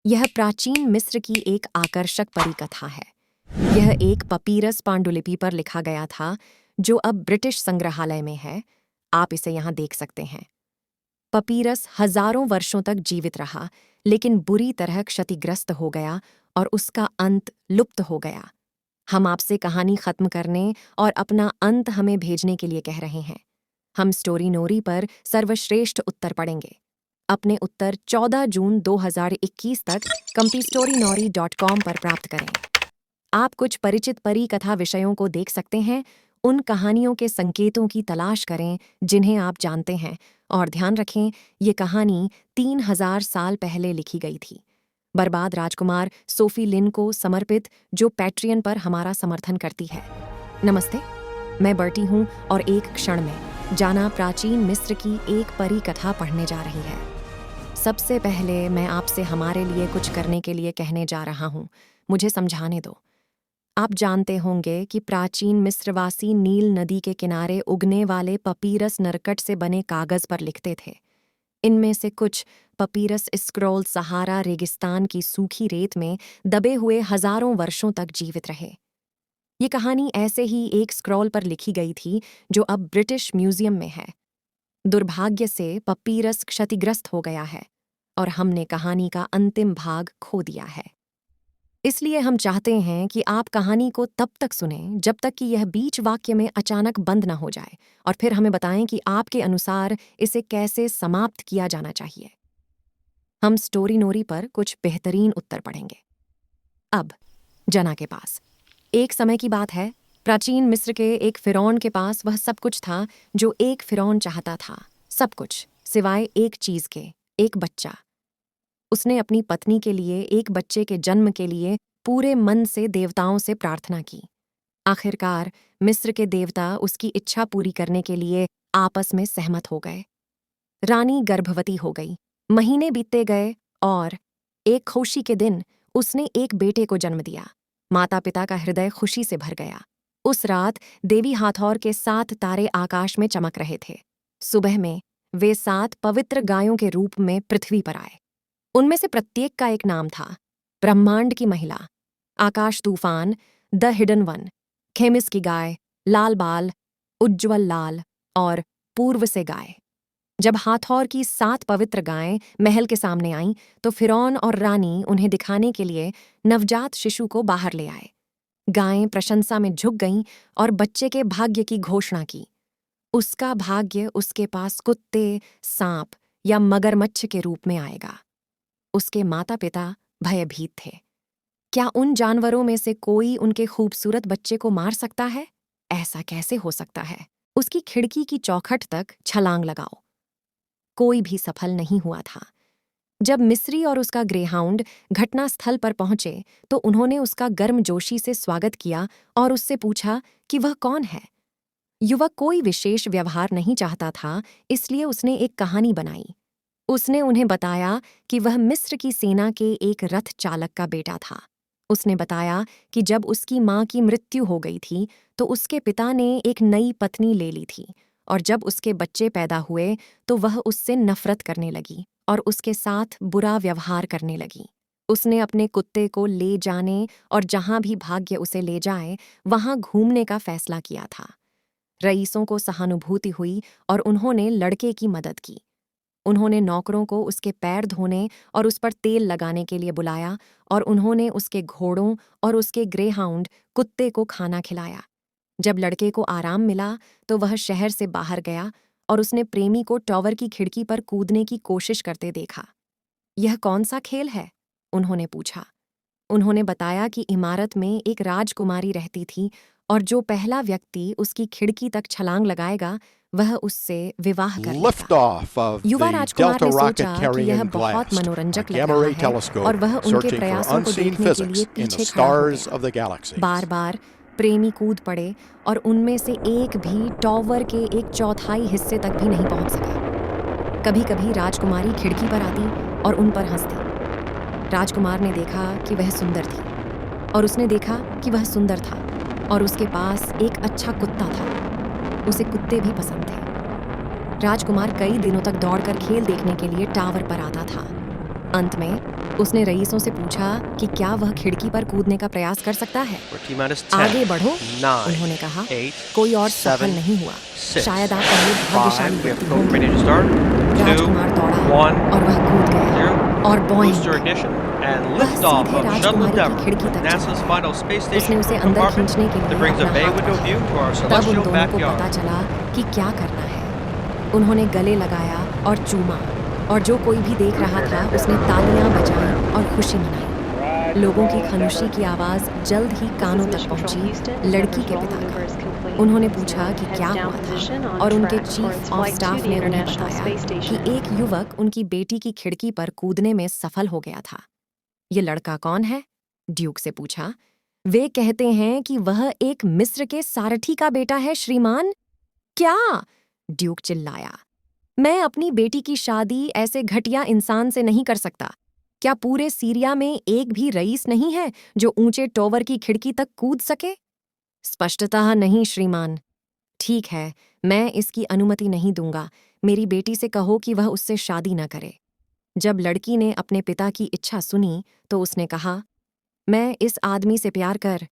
यह प्राचीन मिस्र की एक आकर्षक परिकथा है। यह एक पपीरस पांडुलिपि पर लिखा गया था, जो अब ब्रिटिश संग्रहालय में है। आप इसे यहाँ देख सकते हैं। पपीरस हजारों वर्षों तक जीवित रहा, लेकिन बुरी तरह क्षतिग्रस्त हो गया और उसका अंत लुप्त हो गया। हम आपसे कहानी खत्म करने और अपना अंत हमें भेजने के लिए कह रहे हैं। हम स्टोरी नोरी पर सर्वश्रेष्ठ उत्तर पढ़ेंगे। अपने उत्तर 14 जून 2021 तक compstorynory.com पर प्राप्त करें। आप कुछ परिचित परी कथा विषयों को देख सकते हैं। उन कहानियों के संकेतों की तलाश करें जिन्हें आप जानते हैं, और ध्यान रखें, ये कहानी 3000 साल पहले लिखी गई थी। बर्बाद राजकुमार सोफी लिन को समर्पित, जो पैट्रियन पर हमारा समर्थन करती है। नमस्ते, मैं बर्टी हूँ और एक क्षण में जाना प्राचीन मिस्र की एक परी कथा पढ़ने जा रही है। सबसे पहले मैं आपसे हमारे लिए कुछ करने के लिए कहने जा रहा हूँ। मुझे समझाने दो। आप जानते होंगे कि प्राचीन मिस्रवासी नील नदी के किनारे उगने वाले पपीरस नरकट से बने कागज पर लिखते थे। इनमें से कुछ पपीरस स्क्रॉल सहारा रेगिस्तान की सूखी रेत में दबे हुए हजारों वर्षों तक जीवित रहे। ये कहानी ऐसे ही एक स्क्रॉल पर लिखी गई थी, जो अब ब्रिटिश म्यूजियम में है। दुर्भाग्य से पपीरस क्षतिग्रस्त हो गया है और हमने कहानी का अंतिम भाग खो दिया है। इसलिए हम चाहते हैं कि आप कहानी को तब तक सुनें जब तक कि यह बीच वाक्य में अचानक बंद न हो जाए, और फिर हमें बताएं कि आपके अनुसार इसे कैसे समाप्त किया जाना चाहिए। हम स्टोरी नोरी पर कुछ बेहतरीन उत्तर पढ़ेंगे। अब जना के पास एक समय की बात है। प्राचीन मिस्र के एक फिरौन के पास वह सब कुछ था जो एक फिरौन चाहता था, सब कुछ सिवाय एक चीज के, एक बच्चा। उसने अपनी पत्नी के लिए एक बच्चे के जन्म के लिए पूरे मन से देवताओं से प्रार्थना की। आखिरकार मिस्र के देवता उसकी इच्छा पूरी करने के लिए आपस में सहमत हो गए। रानी गर्भवती हो गई। महीने बीतते गए और एक खुशी के दिन उसने एक बेटे को जन्म दिया। माता पिता का हृदय खुशी से भर गया। उस रात देवी हाथौर के 7 तारे आकाश में चमक रहे थे। सुबह में वे 7 पवित्र गायों के रूप में पृथ्वी पर आए। उनमें से प्रत्येक का एक नाम था। ब्रह्मांड की महिला, आकाश तूफान, द हिडन वन, खेमिस की गाय, लाल बाल, उज्ज्वल लाल और पूर्व से गाय। जब हाथौर की 7 पवित्र गायें महल के सामने आईं, तो फिरौन और रानी उन्हें दिखाने के लिए नवजात शिशु को बाहर ले आए। गायें प्रशंसा में झुक गईं और बच्चे के भाग्य की घोषणा की। उसका भाग्य उसके पास कुत्ते, सांप या मगरमच्छ के रूप में आएगा। उसके माता पिता भयभीत थे। क्या उन जानवरों में से कोई उनके खूबसूरत बच्चे को मार सकता है? ऐसा कैसे हो सकता है? उसकी खिड़की की चौखट तक छलांग लगाओ। कोई भी सफल नहीं हुआ था। जब मिस्री और उसका ग्रेहाउंड घटनास्थल पर पहुंचे, तो उन्होंने उसका गर्मजोशी से स्वागत किया और उससे पूछा कि वह कौन है। युवक कोई विशेष व्यवहार नहीं चाहता था, इसलिए उसने एक कहानी बनाई। उसने उन्हें बताया कि वह मिस्र की सेना के एक रथ चालक का बेटा था। उसने बताया कि जब उसकी मां की मृत्यु हो गई थी, तो उसके पिता ने एक नई पत्नी ले ली थी, और जब उसके बच्चे पैदा हुए तो वह उससे नफरत करने लगी और उसके साथ बुरा व्यवहार करने लगी। उसने अपने कुत्ते को ले जाने और जहां भी भाग्य उसे ले जाए वहां घूमने का फैसला किया था। रईसों को सहानुभूति हुई और उन्होंने लड़के की मदद की। उन्होंने नौकरों को उसके पैर धोने और उस पर तेल लगाने के लिए बुलाया, और उन्होंने उसके घोड़ों और उसके ग्रेहाउंड कुत्ते को खाना खिलाया। जब लड़के को आराम मिला तो वह शहर से बाहर गया और उसने प्रेमी को टॉवर की खिड़की पर कूदने की कोशिश करते देखा। यह कौन सा खेल है? उन्होंने पूछा। उन्होंने बताया कि इमारत में एक राजकुमारी रहती थी, और जो पहला व्यक्ति उसकी खिड़की तक छलांग लगाएगा वह उससे विवाह कर लेगा। Liftoff of युवा the राजकुमार Delta ने rocket सोचा कि यह carrying बहुत GLAST, a मनोरंजक लग gamma रहा ray है, और telescope वह उनके searching for प्रयासों को unseen देखने के लिए physics in the पीछे खड़ा हो stars गया। of the galaxies. बार बार प्रेमी कूद पड़े और उनमें से एक भी टॉवर के 1/4 हिस्से तक भी नहीं पहुंच सका। कभी कभी राजकुमारी खिड़की पर आती और उन पर हंसती। राजकुमार ने देखा कि वह सुंदर थी, और उसने देखा कि वह सुंदर था, और उसके पास एक अच्छा कुत्ता था। उसे कुत्ते भी पसंद थे। राजकुमार कई दिनों तक दौड़कर खेल देखने के लिए टावर पर आता था। अंत में उसने रईसों से पूछा कि क्या वह खिड़की पर कूदने का प्रयास कर सकता है। We're T-minus 10, आगे बढ़ो, 9, उन्होंने कहा। 8, कोई और 7, सफल नहीं हुआ। 6, शायद आप पहले 5, भाग्यशाली we have व्यक्ति probe होंगे। ready to start, 2, राजकुमार दौड़ा 1, और वह कूद गया 0, और booster बोइंग, ignition, and वह liftoff सीधे of Shuttle राजकुमारी की Endeavour, खिड़की तक NASA's चला final space गया। उसने station उसे crew अंदर compartment खींचने के that लिए brings a अपना bay हाथ window बढ़ाया। view to our तब उन celestial दोनों को पता backyard. चला कि क्या करना है। उन्होंने गले लगाया और चूमा, और जो कोई भी देख रहा था उसने तालियां बजाईं और खुशी मनाई। लोगों की खनुशी की आवाज जल्द ही कानों तक पहुंची लड़की के पिता का। उन्होंने पूछा कि क्या हुआ था, और उनके चीफ ऑफ स्टाफ ने उन्हें बताया कि एक युवक उनकी बेटी की खिड़की पर कूदने में सफल हो गया था। ये लड़का कौन है? ड्यूक से पूछा। वे कहते हैं कि वह एक मिस्र के सारथी का बेटा है, श्रीमान। क्या? ड्यूक चिल्लाया। मैं अपनी बेटी की शादी ऐसे घटिया इंसान से नहीं कर सकता। क्या पूरे सीरिया में एक भी रईस नहीं है जो ऊंचे टॉवर की खिड़की तक कूद सके? स्पष्टतः नहीं, श्रीमान। ठीक है, मैं इसकी अनुमति नहीं दूंगा। मेरी बेटी से कहो कि वह उससे शादी न करे। जब लड़की ने अपने पिता की इच्छा सुनी तो उसने कहा, मैं इस आदमी से प्यार कर